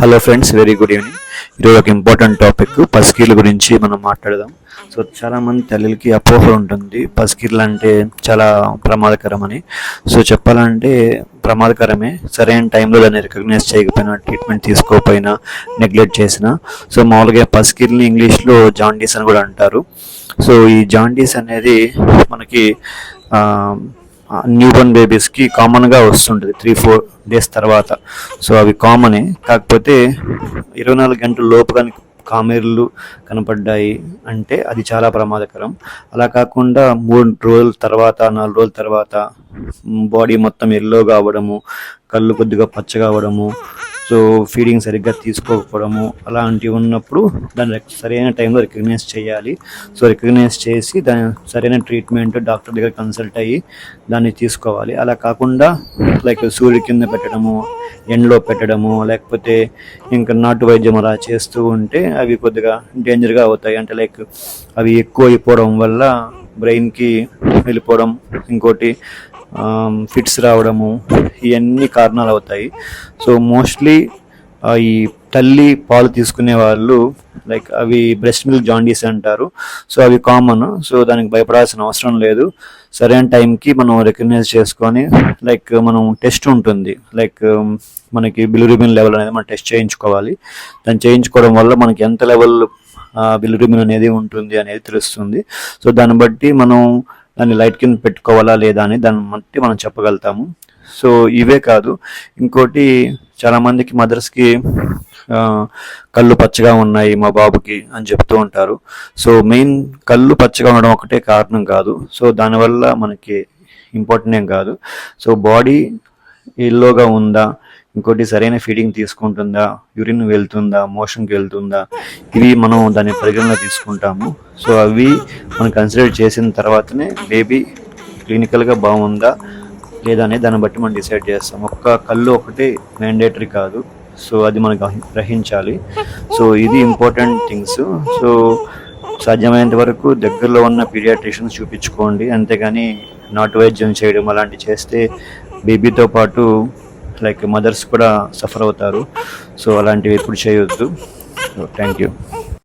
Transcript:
Hello friends, very good evening. ఈరోజు ఒక important topic పసికీళ్ళ గురించి మనం మాట్లాడదాం. సో చాలామంది తల్లికి అపోహ ఉంటుంది పసికీళ్ళు అంటే చాలా ప్రమాదకరమని. సో చెప్పాలంటే ప్రమాదకరమే, సరైన టైంలో దాన్ని రికగ్నైజ్ చేయకపోయినా, ట్రీట్మెంట్ తీసుకోకపోయినా, నెగ్లెక్ట్ చేసినా. సో మామూలుగా పసికీళ్ళని ఇంగ్లీష్లో జాండీస్ అని కూడా అంటారు. సో ఈ జాండీస్ అనేది మనకి న్యూబోర్న్ బేబీస్కి కామన్గా వస్తుంటుంది 3-4 డేస్ తర్వాత. సో అవి కామనే, కాకపోతే 24 గంటల లోపు కానీ కామెర్లు కనపడ్డాయి అంటే అది చాలా ప్రమాదకరం. అలా కాకుండా 3 రోజుల తర్వాత, 4 రోజుల తర్వాత బాడీ మొత్తం ఎల్లోగా అవ్వడము, కళ్ళు కొద్దిగా పచ్చగా అవ్వడము, సో ఫీడింగ్ సరిగ్గా తీసుకోకపోవడము, అలాంటివి ఉన్నప్పుడు దాన్ని సరైన టైంలో రికగ్నైజ్ చేయాలి. సో రికగ్నైజ్ చేసి దాని సరైన ట్రీట్మెంట్ డాక్టర్ దగ్గర కన్సల్ట్ అయ్యి దాన్ని తీసుకోవాలి. అలా కాకుండా లైక్ సూర్యుడి కింద పెట్టడము, ఎండలో పెట్టడము, లేకపోతే ఇంకా నాటు వైద్యం అలా చేస్తూ ఉంటే అవి కొద్దిగా డేంజర్గా అవుతాయి. అంటే లైక్ అవి ఎక్కువ అయిపోవడం వల్ల బ్రెయిన్కి వెళ్ళిపోవడం, ఇంకోటి ఫిట్స్ రావడము, ఇవన్నీ కారణాలు అవుతాయి. సో మోస్ట్లీ ఈ తల్లి పాలు తీసుకునే వాళ్ళు లైక్ అవి బ్రెస్ట్ మిల్క్ జాండీస్ అంటారు. సో అవి కామన్. సో దానికి భయపడాల్సిన అవసరం లేదు. సరైన టైంకి మనం రికగ్నైజ్ చేసుకొని లైక్ మనం టెస్ట్ ఉంటుంది, లైక్ మనకి బిలిరూబిన్ లెవెల్ అనేది మనం టెస్ట్ చేయించుకోవాలి. దాన్ని చేయించుకోవడం వల్ల మనకి ఎంత లెవెల్ బిలిరూబిన్ అనేది ఉంటుంది అనేది తెలుస్తుంది. సో దాన్ని బట్టి మనం దాన్ని లైట్ కింద పెట్టుకోవాలా లేదా అని దాన్ని బట్టి మనం చెప్పగలుగుతాము. సో ఇవే కాదు, ఇంకోటి చాలామందికి మదర్స్కి కళ్ళు పచ్చగా ఉన్నాయి మా బాబుకి అని చెప్తూ ఉంటారు. సో మెయిన్ కళ్ళు పచ్చగా ఉండడం ఒకటే కారణం కాదు. సో దానివల్ల మనకి ఇంపార్టెంట్ ఏం కాదు. సో బాడీ ఎల్లోగా ఉందా, ఇంకోటి సరైన ఫీడింగ్ తీసుకుంటుందా, యూరిన్ వెళ్తుందా, మోషన్కి వెళ్తుందా, ఇవి మనం దాన్ని పరిగణలో తీసుకుంటాము. సో అవి మనం కన్సిడర్ చేసిన తర్వాతనే బేబీ క్లినికల్గా బాగుందా లేదా అనేది దాన్ని బట్టి మనం డిసైడ్ చేస్తాం. ఒక్క కళ్ళు ఒకటి మ్యాండేటరీ కాదు. సో అది మనకు గ్రహించాలి. సో ఇది ఇంపార్టెంట్ థింగ్స్. సో సాధ్యమైనంత వరకు దగ్గరలో ఉన్న పీడియాట్రిషియన్స్ చూపించుకోండి, అంతేగాని నాటు వైద్యం చేయడం అలాంటివి చేస్తే బేబీతో పాటు లైక్ మదర్స్ కూడా సఫర్ అవుతారు. సో అలాంటివి ఎప్పుడు చేయొద్దు. So thank you.